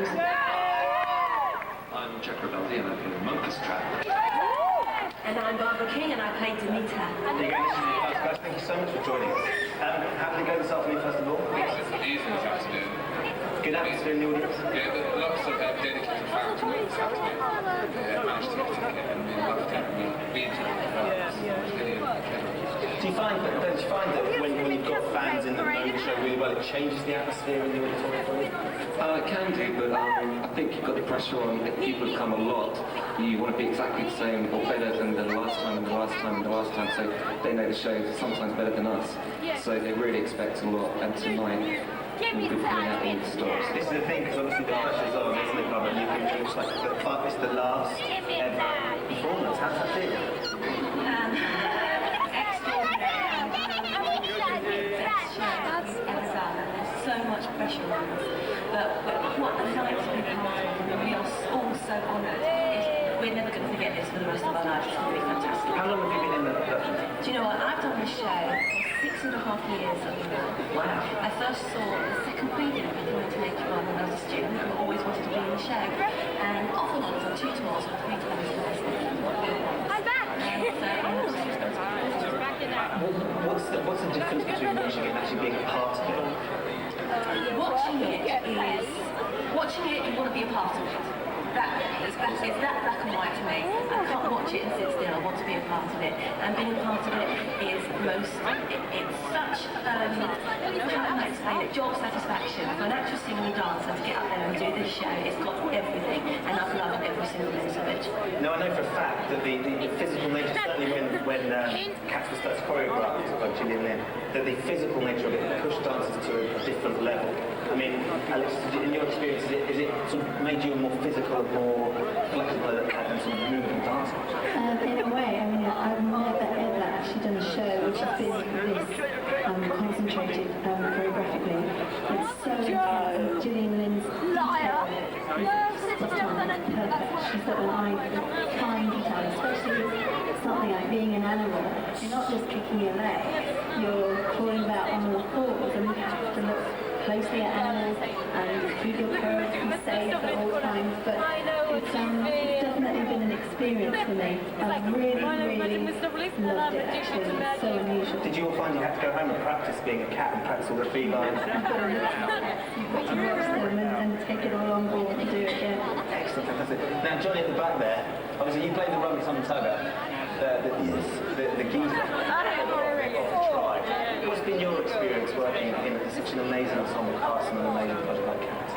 I'm Trevor Nunn and I play the Monk's Trap. And I'm Barbara King and I play Demeter. There you go, this is the first guys. Thank you so much for joining us. How did it go this afternoon, first of all? It's an easy afternoon. Good atmosphere in the audience? Yeah, lots of dedicated fans who this afternoon. Managed to get a ticket and we loved it. We enjoyed it. Do you find that when you've got fans in that know the show really well, it changes the atmosphere in the auditorium? It can do, but I think you've got the pressure on. If people have come a lot, you want to be exactly the same or better than the last time and the last time and the last time, so they know the show is sometimes better than us. So they really expect a lot, and tonight we'll be putting out all the stops. This is the thing, because obviously the pressure's on, isn't it, Barbara? You've been doing like it's the last ever performance. How's that feel? So much pressure on us, but what a night to be part of, and we are all so honoured. We're never going to forget this for the rest of our lives. It's going to be fantastic. How long have you been in the production? Do you know what? I've done this show for 6.5 years. Wow. I first saw the second reading of 1981 when I was a student and always wanted to be in the show. And off and on, I've done 2 tours and 3 times the rest. I'm back! What's the difference between watching it and actually being a part of it? Watching it, you want to be a part of it. It's that black and white to me. I can't watch it and sit still. I want to be a part of it. And being a part of it is it's such, how can I explain it, job satisfaction. For an actress, singer and dancer to get up there and do this show, it's got everything. And I've loved every single minute of it. Now, I know for a fact that the physical nature, certainly when Cats was first choreographed by Gillian Lynne, that the physical nature of it pushed dancers to a different level. I mean, Alex, in your experience, is it sort of made you more physical, more flexible and sort of moving dancer? In a way, I mean, I've never ever actually done a show which has been this concentrated choreographically. It's so intense. Gillian Lynne's detail is perfect. She's got an eye for fine detail, especially something like being an animal. You're not just kicking your leg, you're crawling about on all fours, and you have to look closely at animals and keep your courage and safe at all times, but it's definitely been an experience for me. I've really loved it actually. It's so unusual. Did you all find you had to go home and practice being a cat and practice all the felines? You've got to watch them and take it all on board and do it again. Excellent, fantastic. Now, Johnny at the back there, obviously you played the role on Tugger, the geezer. What's been your experience working in such an amazing ensemble cast and an amazing project like Cats?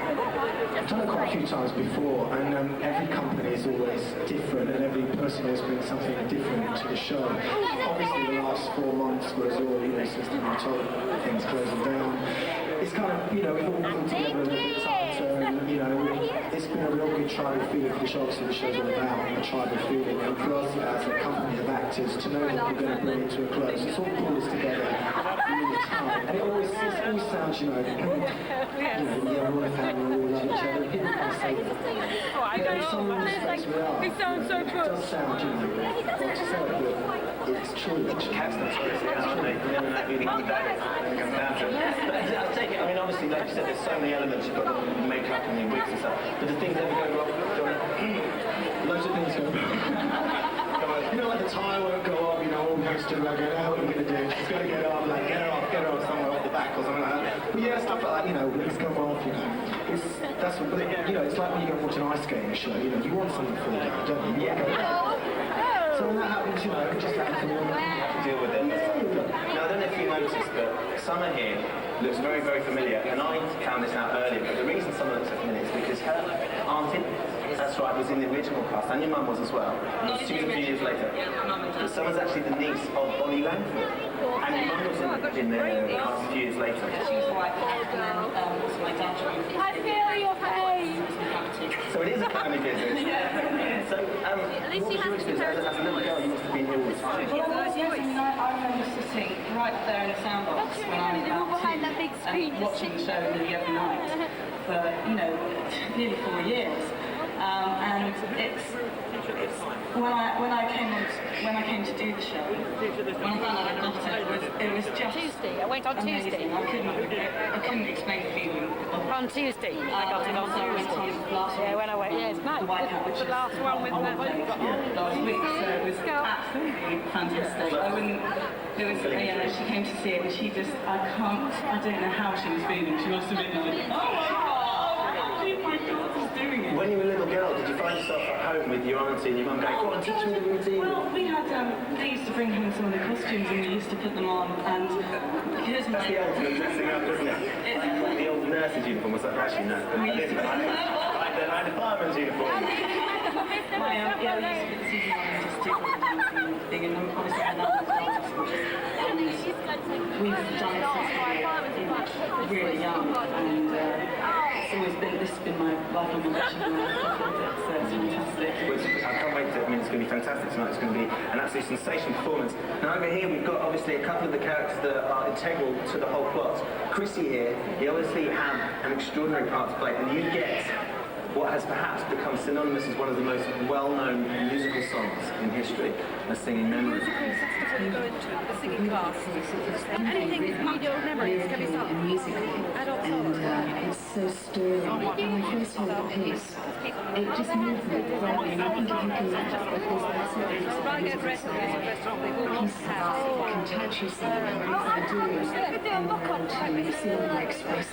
I've done it quite a few times before, and every company is always different, and every person always brings something different to the show. Obviously, the last 4 months was all, since the new things closing down. It's kind of, we've all come together a bit tighter, and, it's been a real good tribal feeling for the show. Obviously, the show's all about a tribal feeling, and for us as a company of actors, to know that we're going to bring it to a close, it's all pulled us together all the time. And it always sounds, we're all a family, we all love each other, people can say that. In some respects we are. It sounds so true. It does sound, not to say it, but it's true. Cats notoriously aren't they? Never that feeling one day when it comes down to it. But I take it, obviously, like you said, there's so many elements. You've got the makeup and the wigs and stuff. But do things ever go wrong, Johnny? Loads of things go wrong. Like the tire won't go up, all we used to like, what are we going to do? She's got to get up, like, get her off somewhere off the back or something like that. But yeah, stuff like that, wings go off, It's like when you go watch an ice skating show, you want something for it, don't you? Yeah. So when that happens, it just happens to deal with it. Now, I don't know if you noticed, but Summer here looks very, very familiar, and I found this out earlier, but the reason Summer looks so familiar is because her auntie, that's right, was in the original cast, and your mum was as well. She was a few years later. But Summer's actually the niece of Bonnie Langford, and your mum was in the cast a few years later. She was the wife and then also my dad. I feel your pain! So it is a family business. So, what was your experience as a little girl? You must have been here all the time. Well, I remember sitting right there in the sound box when I was about 2 and watching the show nearly every night for, nearly 4 years. And it's when I came to do the show, when I found out I got it was just Tuesday. I went on amazing. Tuesday. I couldn't explain the feeling. On Tuesday. I got it on Tuesday. Yeah, when I went. Yeah, it's nice. The White Hat, which The is last one with the last week, so it was absolutely fantastic. She came to see it and she just, I don't know how she was feeling. She must have been like, oh my God, I can't believe my daughter's doing it. When you were a little girl, did you find yourself at home with your auntie and your mum going, go on, teach me the routine? Well, we had, they used to bring home some of the costumes and we used to put them on, and because That's the ultimate dressing up, isn't it? Like the old nurse's uniform was like, actually, no. I had a fireman's uniform. I used to put the season on and just do all the dancing and thing, and obviously I love the and we've done it since we were really young, and it's always been, this has been my lifelong ambition, and I fulfilled it, so it's fantastic. I can't wait to, it's going to be fantastic tonight. It's going to be an absolute sensational performance. Now over here we've got obviously a couple of the characters that are integral to the whole plot. Chrissy here, you obviously have an extraordinary part to play, and you get what has perhaps become synonymous as one of the most well-known musical songs in history, A Singing Memory. The singing class. Anything you don't memories can be sung. And musically, and it's so stirring. When I first heard the piece, it just moved me greatly, and I think if you can can touch you something, what you do is and to feel and express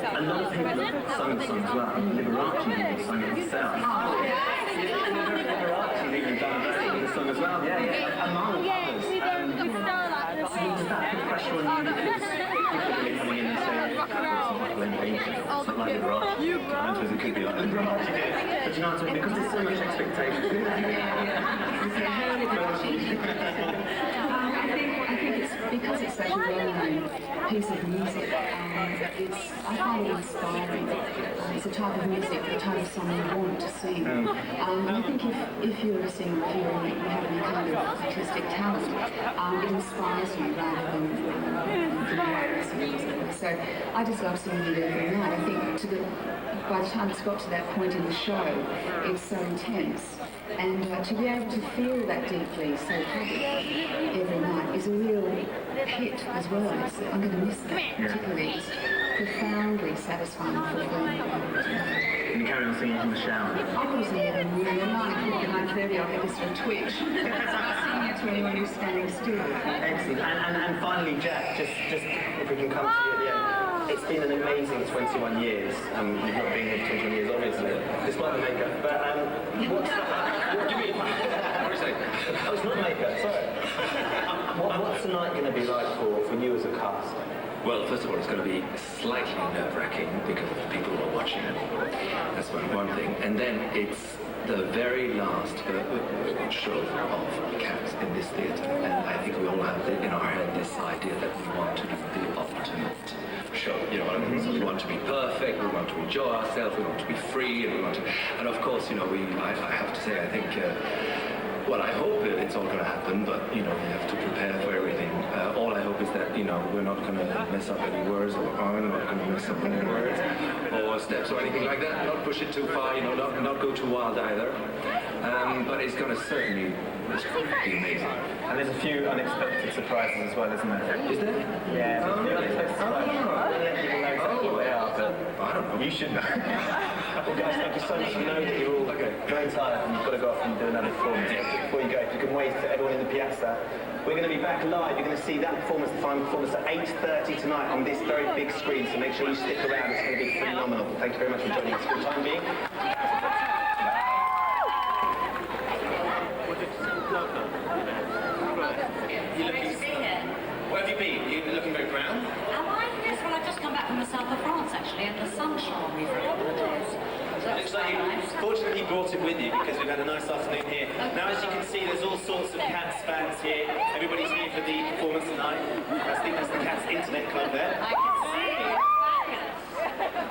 A lot of people have sung the song as well. Liberace even sung it himself. Liberace's even done a version of the song as well. Yeah. Among others. Does that put pressure on you because people are really coming in and saying, it's not Elaine Paige, it's not like Liberace. I suppose it could be like Liberace. But you know what I mean? Because there's so much expectation. I think it's because it's such a well-known piece of music. I find it inspiring. It's a type of music, the type of song you want to sing. And I think if you're a singer, if you have any kind of artistic talent, it inspires you rather than so I just love singing it every night. I think by the time it's got to that point in the show, it's so intense. And to be able to feel that deeply so publicly every night is a real hit as well. I'm going to miss that particularly. It's profoundly satisfying and fulfilling. Can you carry on singing from the shower? I was in the room at 9 o'clock at 9:30. I'll get this for a twitch. Singing it to anyone who's standing still. Excellent. And finally, Jack, just if we can come to you at the end. It's been an amazing 21 years. You've not been here for 21 years, obviously, despite the makeup. But what do you mean? What are you saying? Oh, it's not makeup, sorry. What's tonight going to be like for you as a cast? Well, first of all, it's going to be slightly nerve-wracking because of the people who are watching it. That's one thing. And then it's the very last show of Cats in this theatre. And I think we all have in our head this idea that we want to do the ultimate show. You know what I mean? So we want to be perfect, we want to enjoy ourselves, we want to be free, and of course, you know, I have to say, I think, well, I hope it's all going to happen, but, you know, you have to prepare for everything. All I hope is that, you know, we're not going to mess up any words, or I'm not going to mess up any words, or steps, or anything like that. Not push it too far, you know, not go too wild either. But it's going to certainly be amazing. And there's a few unexpected surprises as well, isn't there? Is there? Yeah, there's a few unexpected surprises. I don't let people know exactly what they are, but I don't know. You should know. Well, guys, thank you so much. I know that you're all very tired and you've got to go off and do another performance. Before you go, if you can wave to everyone in the piazza. We're going to be back live. You're going to see that performance, the final performance, at 8:30 tonight on this very big screen, so make sure you stick around. It's going to be phenomenal. Thank you very much for joining us for the time being. Where have you been? You're looking very brown. Am I? Yes, well, I've just come back from the south of France, actually, and the sun shone on me for a couple of days. So Looks like you fortunately brought it with you because we've had a nice afternoon here. Now, as you can see, there's all sorts of Cats fans here. Everybody's here for the performance tonight. I think that's the Cats Internet Club there. I can see.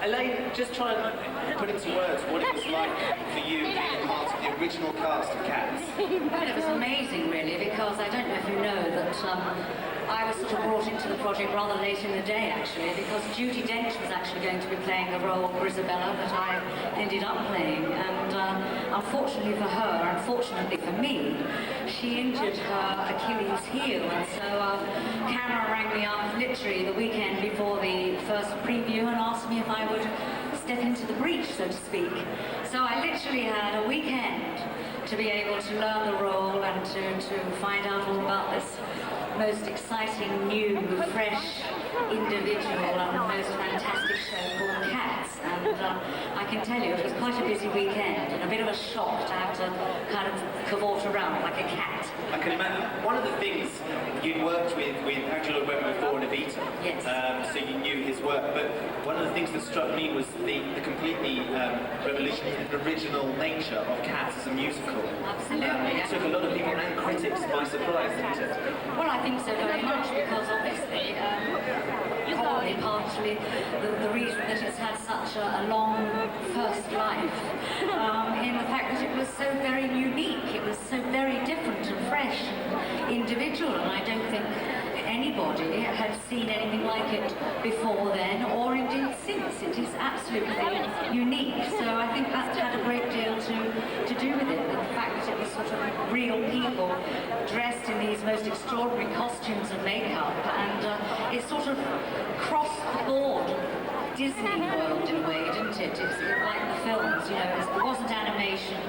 Elaine, just try and put into words what it was like for you being part of the original cast of Cats. Well, it was amazing, really, because I don't know if you know that I was sort of brought into the project rather late in the day, actually, because Judi Dench was actually going to be playing the role of Isabella that I ended up playing. And unfortunately for her, unfortunately for me, she injured her Achilles heel. And so Cameron rang me up literally the weekend before the first preview and asked me if I would step into the breach, so to speak. So I literally had a weekend to be able to learn the role and to find out all about this most exciting, new, fresh individual and most fantastic show called Cats. And I can tell you it was quite a busy weekend and a bit of a shock to have to kind of cavort around like a cat. I can imagine. One of the things you'd worked with Angelo Weber before in Evita, yes. So you knew his work, but one of the things that struck me was the completely revolutionary, original nature of Cats as a musical. Absolutely. It took a lot of people and critics by surprise, didn't it? Well, I think so very much, because obviously, probably partially the reason that it's had such a long first life, in the fact that it was so very unique, it was so very different and fresh and individual, and I don't think anybody had seen anything like it before then, or indeed since. It is absolutely unique, so I think that's had a great deal to do with it. The fact that it was sort of real people dressed in these most extraordinary costumes and makeup, and it sort of crossed the board Disney World in a way, didn't it? It's like the films, you know, it wasn't animation,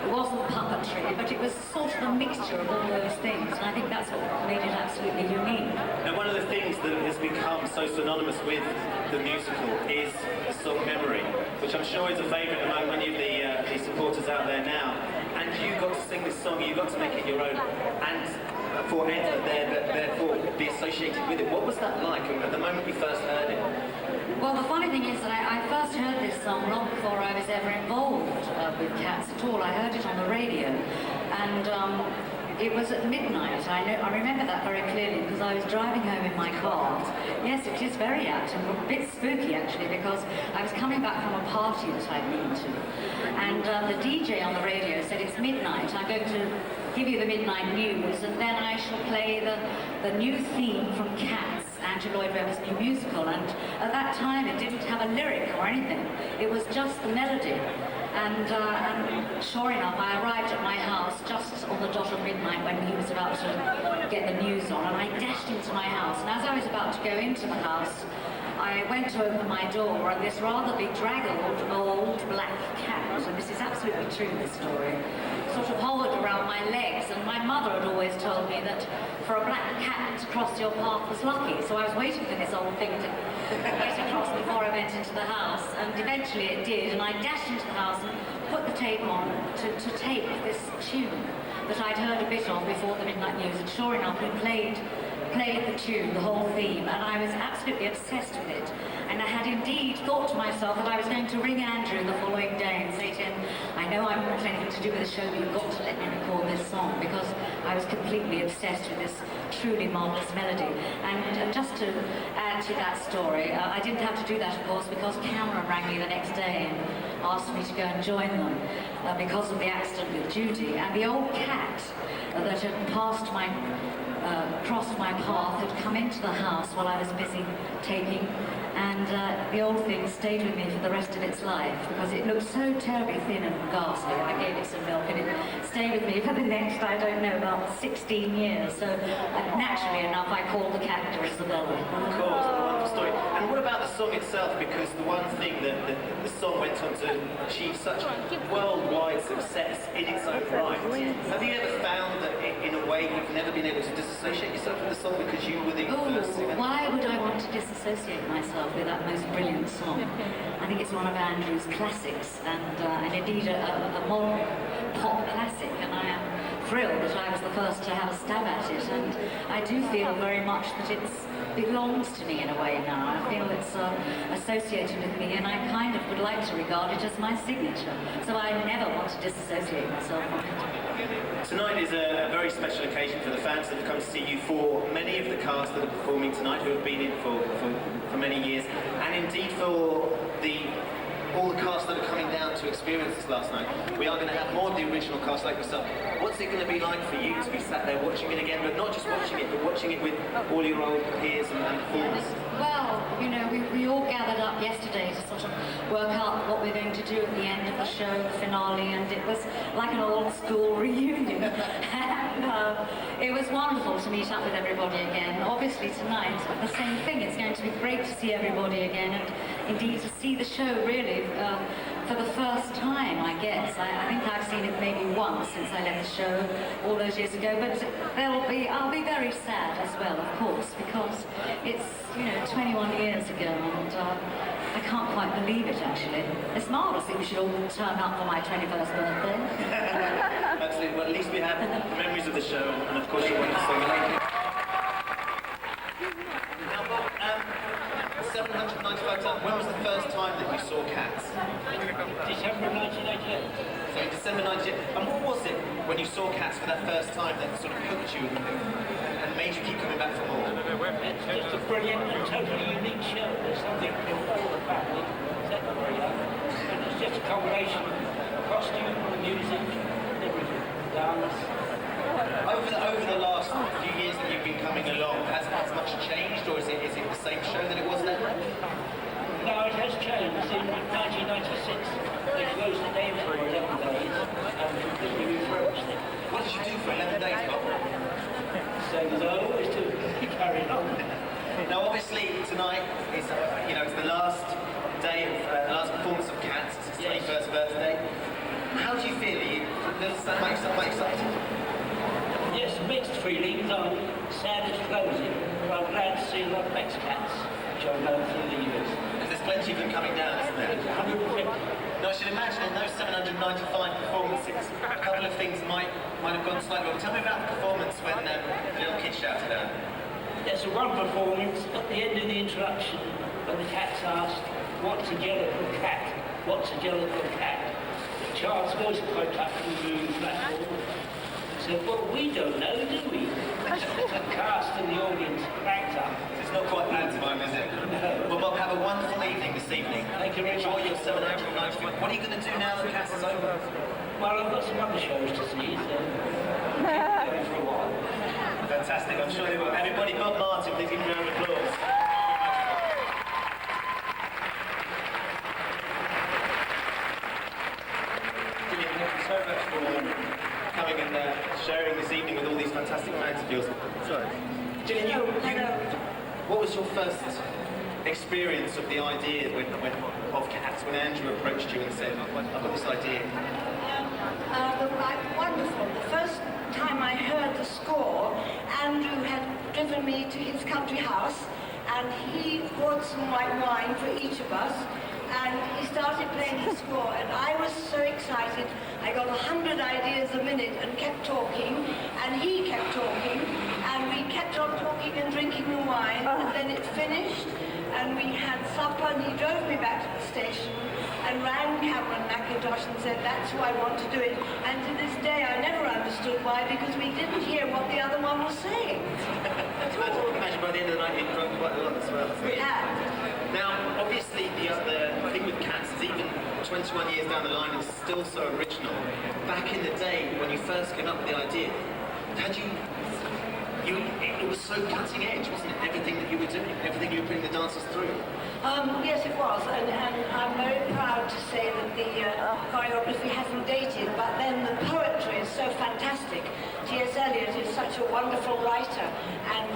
it wasn't puppetry, but it was sort of a mixture of all those things, and I think that's what made it absolutely unique. Now, one of the things that has become so synonymous with the musical is the song Memory, which I'm sure is a favourite among many of the supporters out there now. And you got to sing this song, you got to make it your own, and for Ed, therefore be associated with it. What was that like at the moment you first heard it? Well, the funny thing is that I first heard this song long before I was ever involved with Cats at all. I heard it on the radio, and it was at midnight. I remember that very clearly because I was driving home in my car. Yes, it is very apt and a bit spooky actually, because I was coming back from a party that I'd been to, and the DJ on the radio said, "It's midnight, I'm going to give you the midnight news, and then I shall play the new theme from Cats, Andrew Lloyd Webber's new musical." And at that time it didn't have a lyric or anything, it was just the melody. And sure enough, I arrived at my house just on the dot of midnight when he was about to get the news on, and I dashed into my house, and as I was about to go into the house, I went to open my door, and this rather bedraggled old black cat, and this is absolutely true, this story, sort of hovered around my legs, and my mother had always told me that for a black cat to cross your path was lucky, so I was waiting for this old thing to get across before I went into the house, and eventually it did, and I dashed into the house and put the tape on to tape this tune that I'd heard a bit of before the midnight news, and sure enough he played the tune, the whole theme, and I was absolutely obsessed with it. And I had indeed thought to myself that I was going to ring Andrew the following day and say to him, "I know I haven't got anything to do with the show, but you've got to let me record this song," because I was completely obsessed with this truly marvellous melody. And just to add to that story, I didn't have to do that, of course, because Cameron rang me the next day and asked me to go and join them because of the accident with Judy. And the old cat that had crossed my path had come into the house while I was busy taping, and the old thing stayed with me for the rest of its life because it looked so terribly thin and ghastly. I gave it some milk and it stayed with me for the next, I don't know, about 16 years. So naturally enough, I called the character Isabella. Of course, a wonderful story. And what about the song itself? Because the one thing that the song went on to achieve such worldwide success in its own right. Have you ever found that in a way you've never been able to disassociate yourself from the song because you were the first singer? Why would I want to disassociate myself with that most brilliant song? I think it's one of Andrew's classics, and indeed a modern pop classic, and I am thrilled that I was the first to have a stab at it, and I do feel very much that it belongs to me in a way now. I feel it's associated with me, and I kind of would like to regard it as my signature, so I never want to disassociate myself from it. Tonight is a very special occasion for the fans that have come to see you, for many of the cast that are performing tonight who have been in for many years, and indeed for all the cast that are coming down to to experience this last night. We are going to have more of the original cast like yourself. What's it going to be like for you to be sat there watching it again, but not just watching it, but watching it with all your old peers and performers? Well, you know, we all gathered up yesterday to sort of work out what we're going to do at the end of the show, the finale, and it was like an old school reunion. And it was wonderful to meet up with everybody again. Obviously tonight, the same thing. It's going to be great to see everybody again, and indeed to see the show really for the first time, I guess. I think I've seen it maybe once since I left the show all those years ago, but I'll be very sad as well, of course, because it's, you know, 21 years ago, and I can't quite believe it, actually. It's marvellous that we should all turn up for my 21st birthday. Absolutely. Well, at least we have the memories of the show, and of course, you're one of the song. Now, Bob, 795 times. When was the first time that you saw Cats? December 1988. So in December 1988. And what was it when you saw Cats for that first time that sort of hooked you and made you keep coming back for more? It's just a brilliant and totally unique show. There's something for all the family, except for and it's just a combination of costume, music, everything, dance. Over the last few years that you've been coming along, has much changed, or is it the same show that it was then? No, it has changed. In 1996, they closed the name for 11 days, and completely refurbished it. What did you do for 11 days, Bob? Same as I always do. Carry on. Now, obviously, tonight is it's the last day of the last performance of Cats. It's his 21st birthday. How do you feel? Does that make you excited? Yes, mixed feelings. I'm sad it's closing, but I'm glad to see a lot of ex-Cats, which I've known through the years. Because there's plenty of them coming down, isn't there? There's 150. Now, I should imagine in those 795 performances, a couple of things might have gone slightly wrong. Tell me about the performance when the little kid shouted out. There's one performance at the end of the introduction when the Cats asked, "What's a jellicle cat? What's a jellicle cat?" The child's voice piped up from the platform. Said, "Well, we don't know, do we?" The cast and the audience cracked up. It's not quite pantomime, is it? No. Well, Bob, have a wonderful evening this evening. Thank you very much. Enjoy your 795. What are you going to do now that Cats is over? Well, I've got some other shows to see, so keep going for a while. Fantastic. I'm sure they will. Everybody, Bob Martin, please give him a round of applause. Gillian, thank you so much for coming and sharing this evening with all these fantastic fans of yours. Sorry. Gillian, what was your first experience of the idea of Cats when Andrew approached you and said, "I've got this idea"? Wonderful. The first time I heard the score, Andrew had driven me to his country house, and he poured some white wine for each of us, and he started playing the score, and I was so excited. I got 100 ideas a minute and kept talking, and he kept talking, and we kept on talking and drinking the wine, and then it finished, and we had supper, and he drove me back to the station and rang Cameron Mackintosh and said, "That's who I want to do it." And to this day, I never understood why, because we didn't hear what the other one was saying. Imagine by the end of the night you'd drunk quite a lot as well. We had. Now, obviously, the thing with Cats is even 21 years down the line, it's still so original. Back in the day, when you first came up with the idea, it was so cutting edge, wasn't it? Everything that you were doing, everything you were putting the dancers through. Yes, it was, and I'm very proud to say that the choreography hasn't dated, but then the poetry is so fantastic. T.S. Eliot is such a wonderful writer and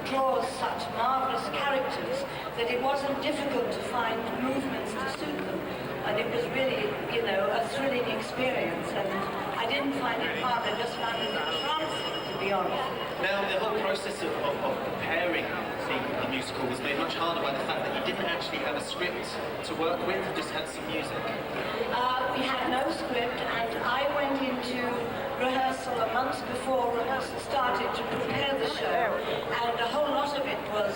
draws such marvellous characters that it wasn't difficult to find movements to suit them. And it was really, a thrilling experience, and I didn't find it hard, I just found it entrancing, to be honest. Now, the whole process of preparing the musical was made much harder by the fact that you didn't actually have a script to work with, you just had some music. We had no script, and I went into rehearsal a month before rehearsal started to prepare the show, and a whole lot of it was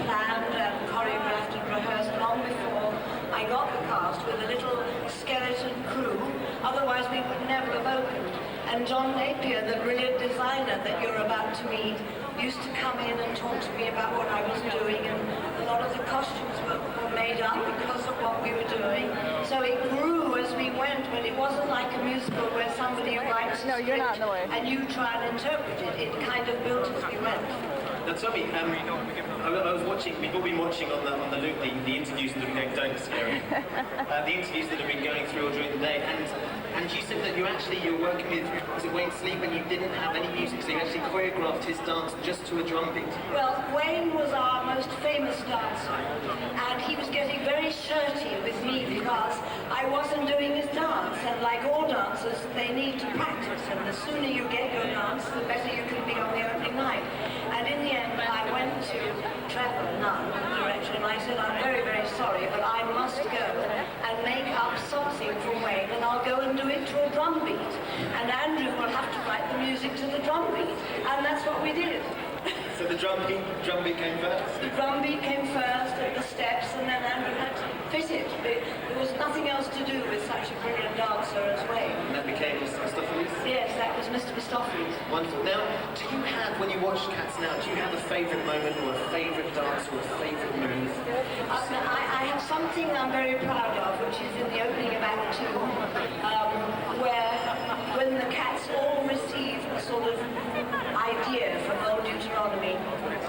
planned and choreographed and rehearsed long before I got the cast with a little skeleton crew, otherwise we would never have opened. And John Napier, the brilliant designer that you're about to meet, used to come in and talk to me about what I was doing, and a lot of the costumes were made up because of what we were doing. So it grew as we went, but it wasn't like a musical where somebody writes a script and you try and interpret it. It kind of built as we went. Now tell me, I was watching, we've all been watching on the loop the interviews that have been going, don't scare me. The interviews that have been going through all during the day, and you said that you're working with, was it Wayne Sleep, and you didn't have any music, so you actually choreographed his dance just to a drum beat. Well, Wayne was our most famous dancer, and he was getting very shirty with me because I wasn't doing his dance, and like all dancers, they need to practice, and the sooner you get your dance, the better you can be on the opening night. And in the end, I went to Trevor Nunn, the director, and I said, I'm very, very sorry, but I must go and make up something for Wayne, and I'll go and do it to a drum beat. And Andrew will have to write the music to the drum beat. And that's what we did. So the drum beat came first? The drum beat came first at the steps, and then Andrew had to fit it. There was nothing else to do with such a brilliant dancer as Wayne. And that became Mr. Mistopheles? Yes, that was Mr. Mistopheles. Wonderful. Now, do you have, when you watch Cats now, do you have a favourite moment or a favourite dance or a favourite move? I have something I'm very proud of, which is in the opening of Act 2, where when the Cats all receive a sort of idea from Old Deuteronomy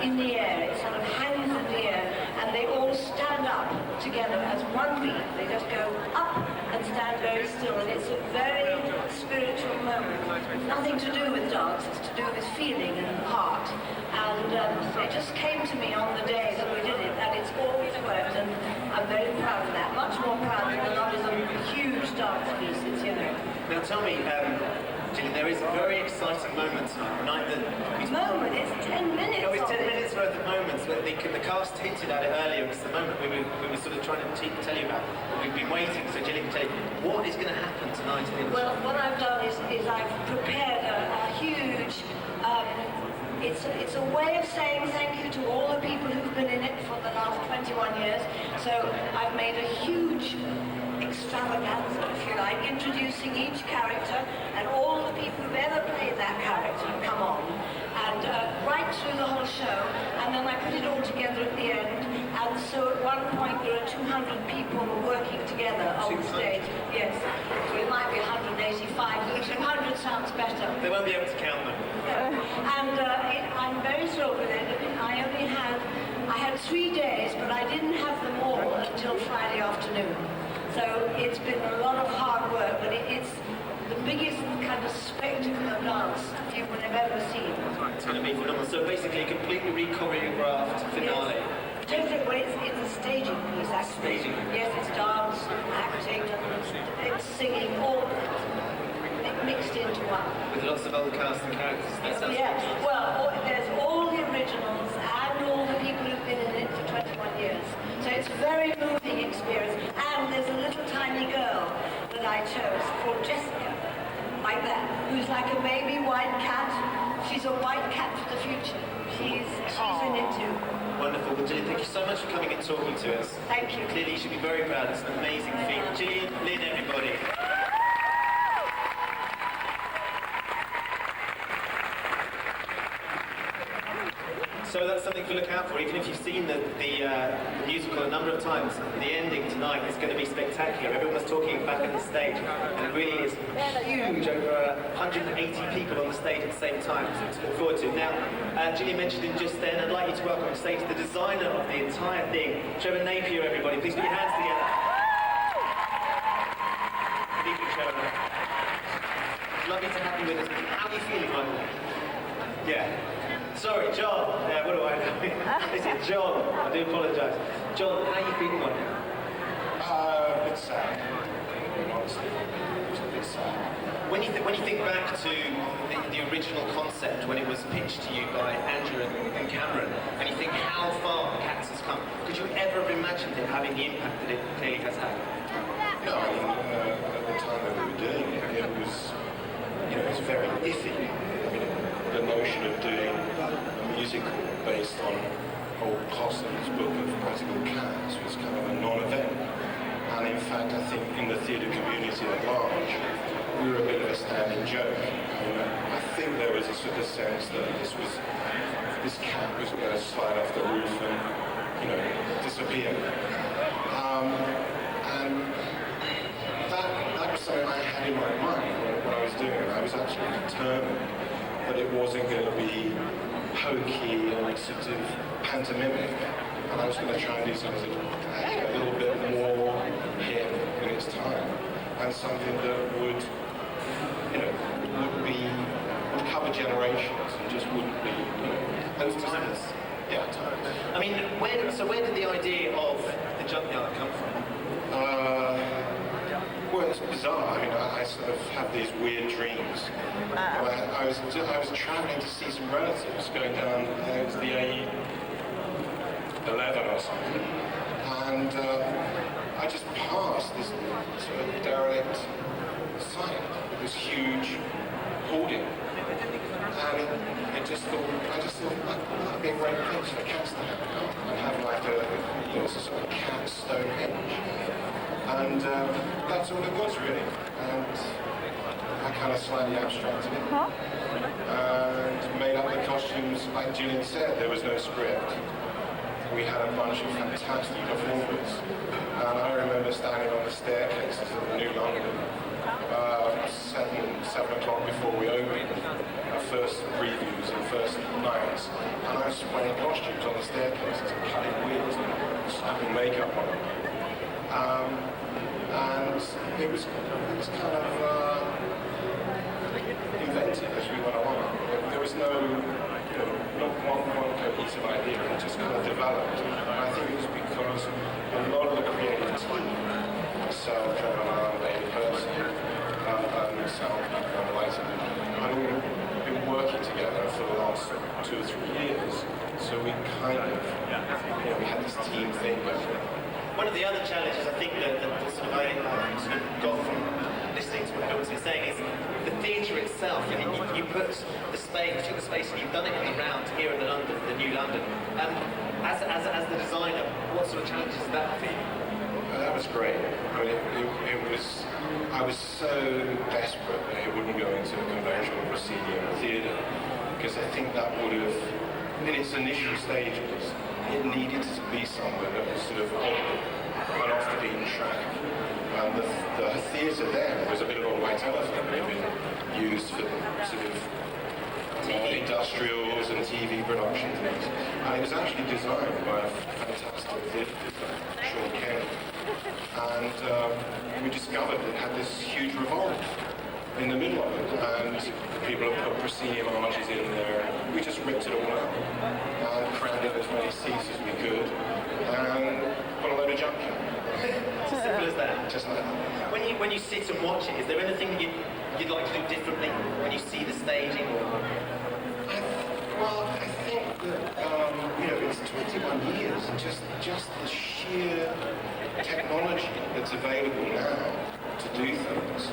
in the air, it sort of hangs in the air, and they all stand up together as one beat. They just go up and stand very still, and it's a very spiritual moment. Nothing to do with dance, it's to do with feeling and heart. And it just came to me on the day that we did it, and it's always worked, and I'm very proud of that. Much more proud than a lot of the huge dance pieces, you know. Now tell me, Gillian, there is a very exciting moment tonight that... Moment? It's 10 minutes. No, it's 10 minutes worth of moments. The cast hinted at it earlier. It's the moment we were sort of trying to tell you about. We've been waiting, so Gillian can tell you what is going to happen tonight in the Well, what I've done is I've prepared a huge... It's a way of saying thank you to all the people who've been in it for the last 21 years. So I've made a huge extravaganza, if you like, introducing each character, and all the people who've ever played that character come on, and right through the whole show, and then I put it all together at the end, and so at one point there are 200 people working together on the stage. Yes, so it might be 185, but 200 sounds better. They won't be able to count them. And I'm very thrilled with it. I had 3 days, but I didn't have them all until Friday afternoon. So it's been a lot of hard work, but it's the biggest kind of spectacle of dance you would have ever seen. It's going to be phenomenal. So basically a completely re-choreographed finale. Yes. Totally, well, it's a staging piece, actually. Staging? Yes, it's dance, acting, it's singing, all mixed into one. With lots of other cast and characters. That sounds Yeah, well, there's all the originals and all the people who've been in it for 21 years. So it's a very moving experience. And there's a little tiny girl that I chose called Jessica, like that, who's like a baby white cat. She's a white cat for the future. She's in it too. Wonderful. Well, Gillian, thank you so much for coming and talking to us. Thank you. Clearly, you should be very proud. It's an amazing feat. Gillian Lynne, everybody. So that's something to look out for. Even if you've seen the musical a number of times, the ending tonight is going to be spectacular. Everyone was talking back on the stage, and it really is huge, over 180 people on the stage at the same time, so to look forward to. Now, Gillian mentioned him just then, I'd like you to welcome on stage the designer of the entire thing, Trevor Napier, everybody. Please put your hands together. Good evening, Trevor. Lovely to have you with us. How are you feeling, Michael? Yeah. Sorry, John. Yeah, what do I know? Is it John? I do apologise. John, how are you feeling right now? A bit sad. Honestly, it's a bit sad. When you think back to the original concept, when it was pitched to you by Andrew and Cameron, and you think how far Cats has come, could you ever have imagined it having the impact that it clearly has had? No, I mean, at the time that we were doing it, it was, it was very iffy. I mean, the notion of doing a musical based on old Cosson's book of Practical Cats was kind of a non-event. And in fact, I think in the theatre community at large, we were a bit of a standing joke. I think there was a sort of sense that this cat was going to slide off the roof and, disappear. And that was determined that it wasn't going to be hokey and sort of pantomimic, and I was going to try and do something a little bit more hip in its time, and something that would, would cover generations and just wouldn't be, timeless. Yeah, timeless. I mean, where did the idea of the junkyard come from? Well, it's bizarre. I mean, I sort of have these weird dreams. I was travelling to see some relatives going down, it was the A11 or something, and I just passed this sort of derelict site with this huge hoarding, and I just thought that'd be a great place for cats to have like a sort of cat Stonehenge. And that's all it was, really. And I kind of slightly abstracted it. And made up the costumes. Like Gillian said, there was no script. We had a bunch of fantastic performers. And I remember standing on the staircases of the New London, 7 o'clock before we opened, our first previews and first nights. And I was wearing costumes on the staircases and cutting wigs and slapping makeup on them. And it was kind of invented as we went along. There was no, not one cohesive idea. It just kind of developed. And I think it was because a lot of the creative team, myself, Trevor Nunn, Elaine Paige, and myself, and Lloyd, had all been working together for the last 2 or 3 years. So we kind of, we had this team thing going. One of the other challenges I think that sort of I sort of got from listening to what Bill's been saying is the theatre itself. You put the space, you took the space, and you've done it on the round here in London, the New London. As the designer, what sort of challenges did that for you? That was great. I mean, it was. I was so desperate that it wouldn't go into a conventional proscenium theatre, because I think that would have, in its initial stages, it needed to be somewhere that was sort of went off the beaten track. And the theatre then was a bit of a white elephant. It had been used for sort of industrials and TV production things. And it was actually designed by a fantastic theatre designer, Sean Kenny. And we discovered it had this huge revolt in the middle of it, and people have put proscenium arches in there. We just ripped it all out and crammed in as many seats as we could, and put a load of junk in. It's as simple as that. Just like that. When you sit and watch it, is there anything that you'd like to do differently when you see the staging? Well, I think that it's 21 years, and just the sheer technology that's available now to do things.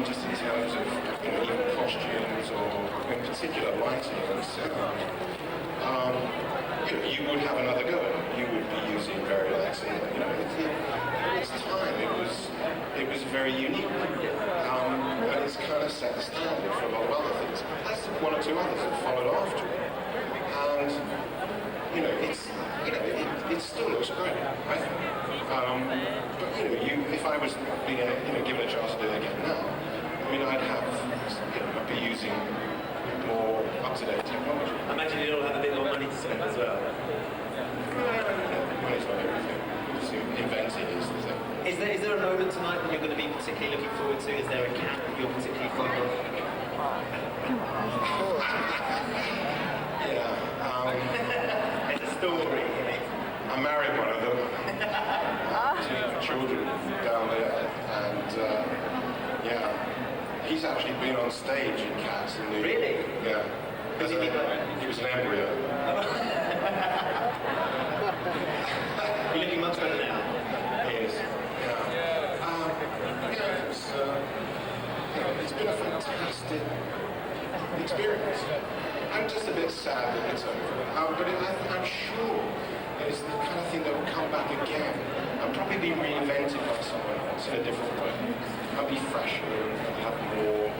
Just in terms of even costumes or in particular lighting and sound, you would have another go. You would be using Varilex, and at its time it was very unique, and it's kind of set the standard for a lot of other things. As one or two others have followed after it, and it still looks great, I think. But if I was being given a chance to do it again now, I'd be using more up-to-date technology. I imagine you'd all have a bit more money to spend as well. Money's not everything. Inventing is the thing. Is there a moment tonight that you're going to be particularly looking forward to? Is there a cat that you're particularly fond of? Yeah. It's a story. I married one of them. 2 children down there, and he's actually been on stage in Cats in New York. Really? Yeah. He was an embryo. You're looking much better now. He is. It's been a fantastic experience. I'm just a bit sad that it's over, but I'm sure it's the kind of thing that will come back again and probably be reinvented by someone else in a different way. I'll be fresher and have more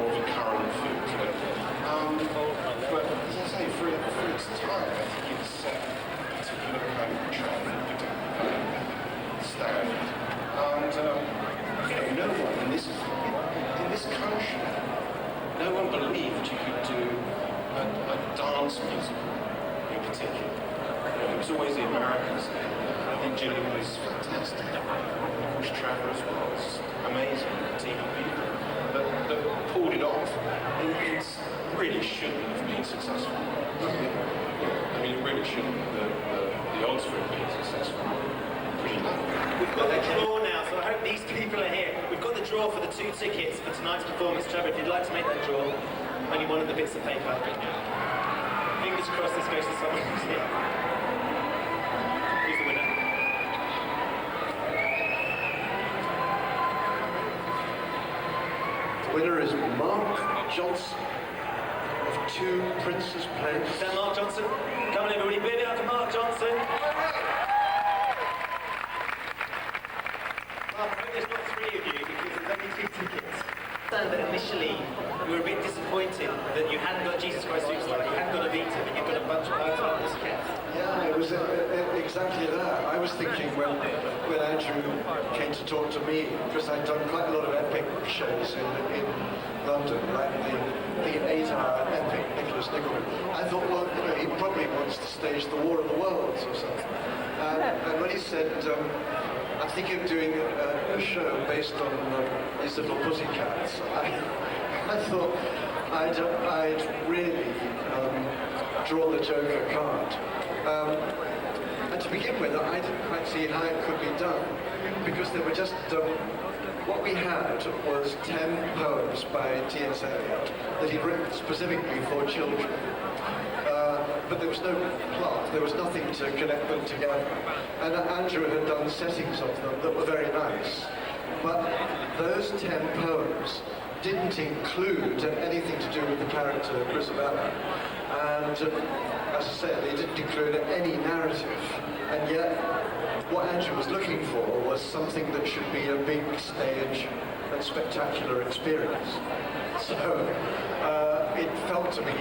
of a current feel to it. But as I say, for its time, I think it's set a particular kind of trend, standard. And no one in this country no one believed you could do a dance musical in particular. You know, it was always the Americans. I think Gillian was fantastic. Of course, Trevor as well was amazing, team of people that pulled it off. It really shouldn't have been successful. I mean, it really shouldn't. The odds for it being successful are pretty low. We've got the draw now, so I hope these people are here. We've got the draw for the 2 tickets for tonight's performance. Trevor, if you'd like to make that draw, only one of the bits of paper. Fingers crossed this goes to someone who's here. Who's the winner? The winner is Mark Johnson of 2 Prince's Place. Is that Mark Johnson? Come on everybody, big up to Mark Johnson. Mark, I hope there's not 3 of you because there's only 2 tickets. That initially you were a bit disappointed that you hadn't got Jesus Christ Superstar, you hadn't got a Vita, but you've got a bunch of other cats. Yeah, it was exactly that. I was thinking when Andrew came to talk to me, because I'd done quite a lot of epic shows in London, like the 8-hour epic Nicholas Nickleby. I thought, well, you know, he probably wants to stage the War of the Worlds or something. And when he said, I'm thinking of doing a show based on these little pussycats, I thought I'd really draw the Joker card. And to begin with, I didn't quite see how it could be done, because there were just, what we had was 10 poems by T.S. Eliot that he'd written specifically for children. But there was no plot, there was nothing to connect them together. And Andrew had done settings of them that were very nice. But those 10 poems didn't include anything to do with the character of Grisabella. And as I said, they didn't include any narrative. And yet, what Andrew was looking for was something that should be a big stage and spectacular experience. So it felt to me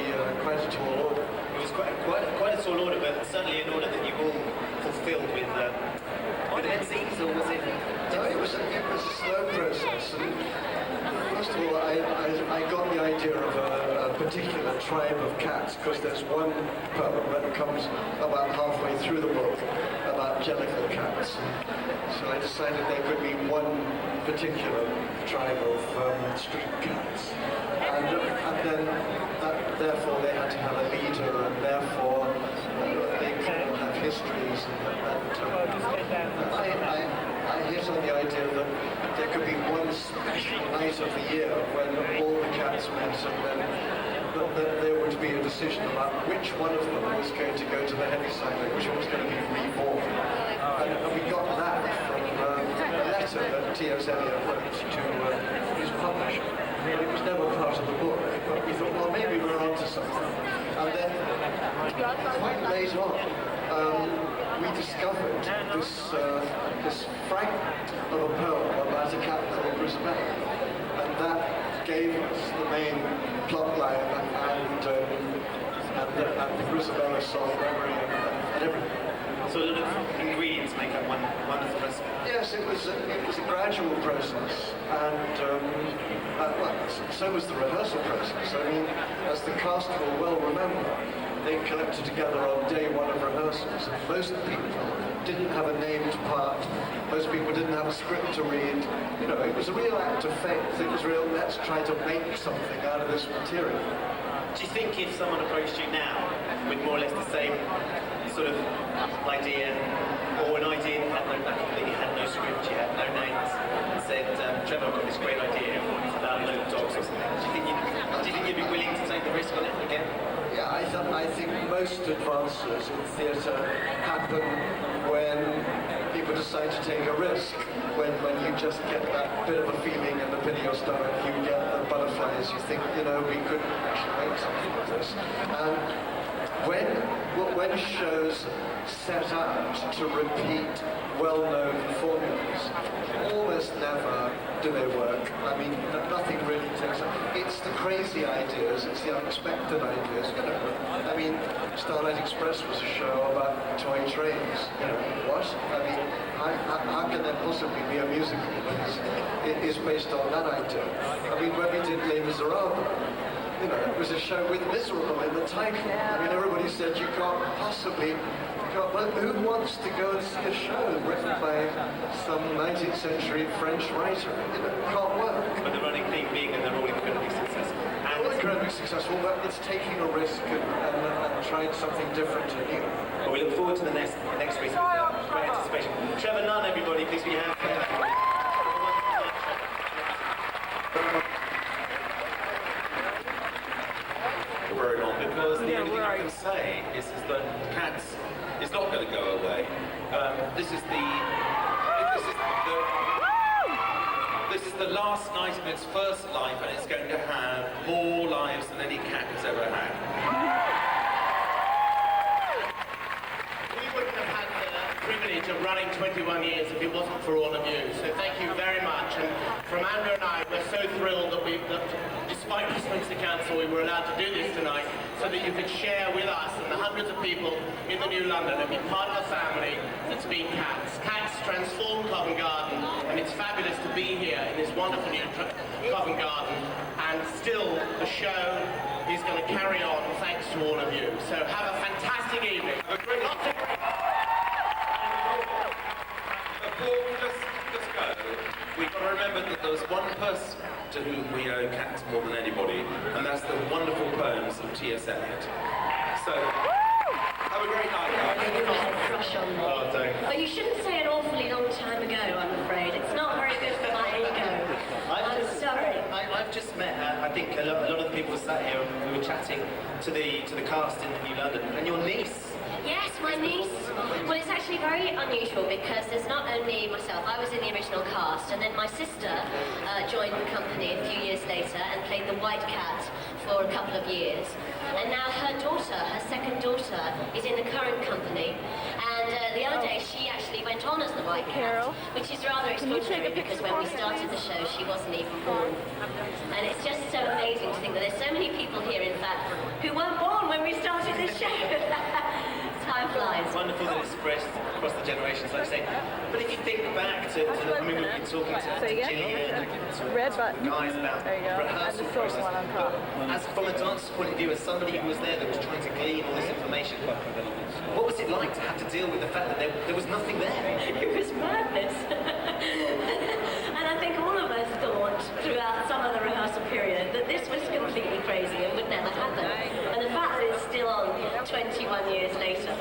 quite a tall order. It was quite a tall order, but certainly an order that you all fulfilled with end scenes, or was it? No, it was a slow process. And first of all, I got the idea of a particular tribe of cats, because there's one poem that comes about halfway through the book about jellicle cats. So I decided there could be one particular tribe of street cats. And then therefore they had to have a leader, and therefore they could have histories. I hit on the idea that there could be one special night of the year when all the cats met, and then that there would be a decision about which one of them was going to go to the heavy side, which one was going to be reborn. And we got that from a letter that T.S. Eliot wrote to his publisher. But it was never part of the book. But we thought, well, maybe we're onto something. And then, quite late on, we discovered this fragment of a poem about a cat called Grisabella. And that gave us the main plot line and the Grisabella song memory and everything. So a lot of ingredients make up one wonderful recipe. Yes, it was a gradual process, and so was the rehearsal process. I mean, as the cast will well remember, they collected together on day 1 of rehearsals. Most people didn't have a named part. Most people didn't have a script to read. You know, it was a real act of faith. It was real, let's try to make something out of this material. Do you think if someone approached you now with more or less the same sort of idea, or an idea that you had no script, you had no names, and said, Trevor, I've got this great idea about little dogs or something, do you think you'd be willing to take the risk on it again? Yeah, I think most advances in theatre happen when people decide to take a risk, when you just get that bit of a feeling in the pit of your stomach, you get the butterflies, you think, you know, we could actually make something of this. When shows set out to repeat well-known formulas, almost never do they work? I mean, nothing really takes up. It's the crazy ideas, it's the unexpected ideas, you know. I mean, Starlight Express was a show about toy trains. You know, what? I mean, how can there possibly be a musical that is based on that idea? I mean, when we did Les Miserables, you know, it was a show with miserable in the title. I mean, everybody said you can't possibly. Well, who wants to go and see a show written by some 19th century French writer? You know, it can't work. But the running theme being that they're all incredibly successful. And all incredibly successful, but it's taking a risk and trying something different and new. Well, we look forward to the next piece with great anticipation. Trevor Nunn, everybody, please put your hands together. Very long, because the only thing I can say is that Cats is not going to go away. This is the last night of its first life, and it's going to have more lives than any cat has ever had. We wouldn't have had the privilege of running 21 years if it wasn't for all of you. So thank you very much. And from Andrew and I, we're so thrilled that despite Westminster Council, we were allowed to do this tonight, so that you could share with us and the hundreds of people in the New London and be part of a family that's been Cats. Cats transformed Covent Garden, and it's fabulous to be here in this wonderful new Covent Garden. And still, the show is going to carry on thanks to all of you. So have a fantastic evening. Have a great Before we just go, we've got to remember that there's one person to whom we owe Cats more than anybody, and that's the wonderful poems of T.S. Eliot. So, have a great night, guys. Crush on me. But you shouldn't say an awfully long time ago, I'm afraid. It's not very good for my ego. I'm sorry. I've just met, I think a lot of the people sat here, we were chatting to the cast in the New London, and your niece. Yes, my niece. Well, it's actually very unusual because there's not only myself, I was in the original cast, and then my sister joined the company a few years later and played the White Cat for a couple of years. And now her daughter, her second daughter, is in the current company. And the other day she actually went on as the White Cat, which is rather extraordinary because when we started the show she wasn't even born. And it's just so amazing to think that there's so many people here, in fact, who weren't born when we started the show. Time flies. It's wonderful that it's spread across the generations, like I say. But if you think back to I mean, we've been talking to Gillian and guys about rehearsal process. But as from a dancer's point of view, as somebody who was there that was trying to glean all this information, what was it like to have to deal with the fact that there was nothing there? It was madness. And I think all of us thought throughout some of the rehearsal period that this was completely crazy and would never happen. And the fact that it's still on 21 years later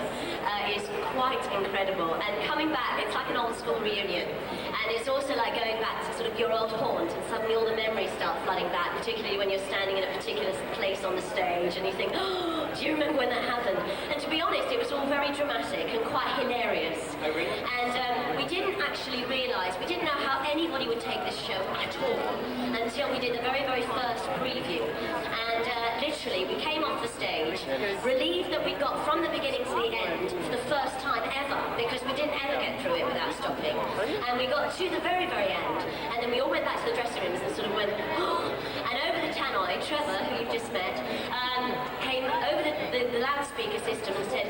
is quite incredible. And coming back, it's like an old school reunion. And it's also like going back to sort of your old haunt, and suddenly all the memories start flooding back, particularly when you're standing in a particular place on the stage and you think, oh, do you remember when that happened? And to be honest, it was all very dramatic and quite hilarious. Oh, really? And we didn't actually realise, we didn't know how anybody would take this show at all until we did the very, very first preview. And literally, we came off the stage, relieved that we got from the beginning to the end for the first time ever, because we didn't ever get through it without stopping. And we got to the very, very end, and then we all went back to the dressing rooms and sort of went, oh! And over the tannoy, Trevor, who you've just met, came over the loudspeaker system and said,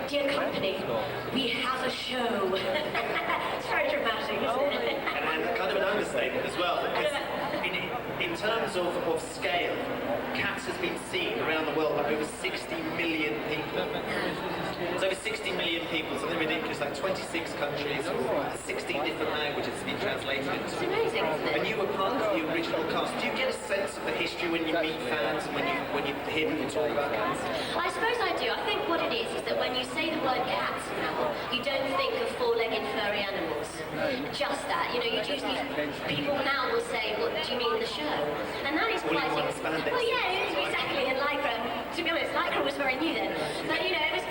dear company, we have a show. It's very dramatic, isn't it? And kind of an understatement as well, because in terms of scale, Cats has been seen around the world by over 60 million people. It's over 60 million people, something ridiculous, like 26 countries, 16 different languages have been translated into. It's amazing, isn't it? And you were part of the original cast. Do you get a sense of the history when you meet fans and when you hear people talk about Cats? I suppose I do. I think what it is that when you say the word cats now, you don't think of four-legged furry animals. Just that. You know, you usually, people now will say, what do you mean the show? And that is quite... Well, yeah, exactly. And Lycra, to be honest, Lycra was very new then. But, you know, it's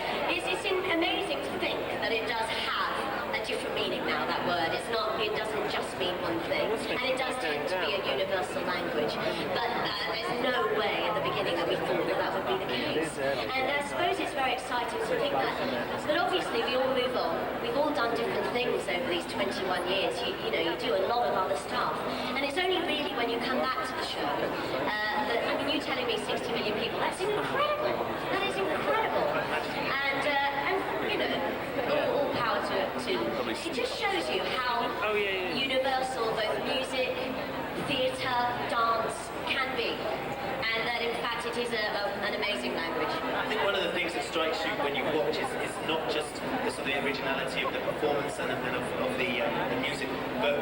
amazing to think that it does have a different meaning now, that word. It doesn't just mean one thing. And it does tend to be a universal language. But there's no way at the beginning that we thought that would be the case. And I suppose it's very exciting to think that. But obviously we all move on. We've all done done different things over these 21 years. You know, you do a lot of other stuff. And it's only really when you come back to the show that, I mean, you telling me 60 million people, that's incredible. That is incredible. And you know, all power to it just shows you how universal both music, theatre, dance can be. And that in fact it is an amazing language. I think one of the things that strikes you when you watch is not just the sort of the originality of the performance and of the music, but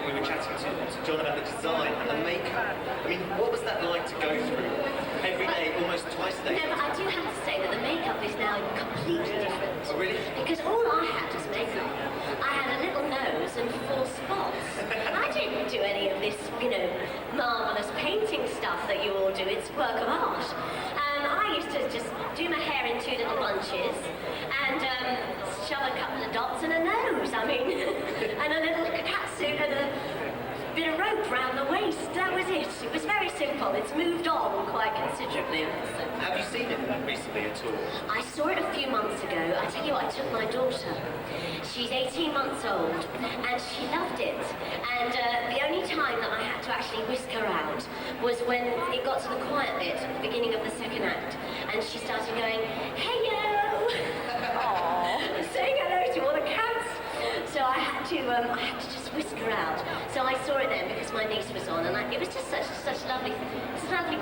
we were chatting to John about the design and the makeup. I mean, what was that like to go through every day, almost twice a day? No, but I do have to say that the makeup is now completely different. Oh, really? Because all I had was makeup. I had a little nose and 4 spots. I didn't do any of this, you know, marvellous painting stuff that you all do. It's work of art. I used to just do my hair in 2 little bunches and shove a couple of dots and a nose, I mean, and a little catsuit and a bit of rope round the waist. That was it. It was very simple. It's moved on quite considerably. Have you seen it recently at all? I saw it a few months ago. I tell you what, I took my daughter. She's 18 months old, and she loved it. And the only time that I had to actually whisk her out was when it got to the quiet bit at the beginning of the second act, and she started going, "Hey-yo!" saying hello to all the cats. So I had to just whisk her out. So I saw it then because my niece was on, and it was just such a lovely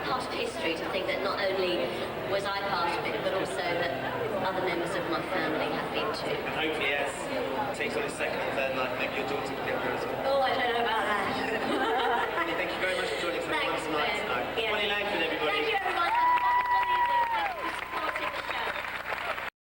part of history to think that not only was I part of it, but also that other members of my family have been too. And hopefully, as it takes on its second and third life, maybe your daughter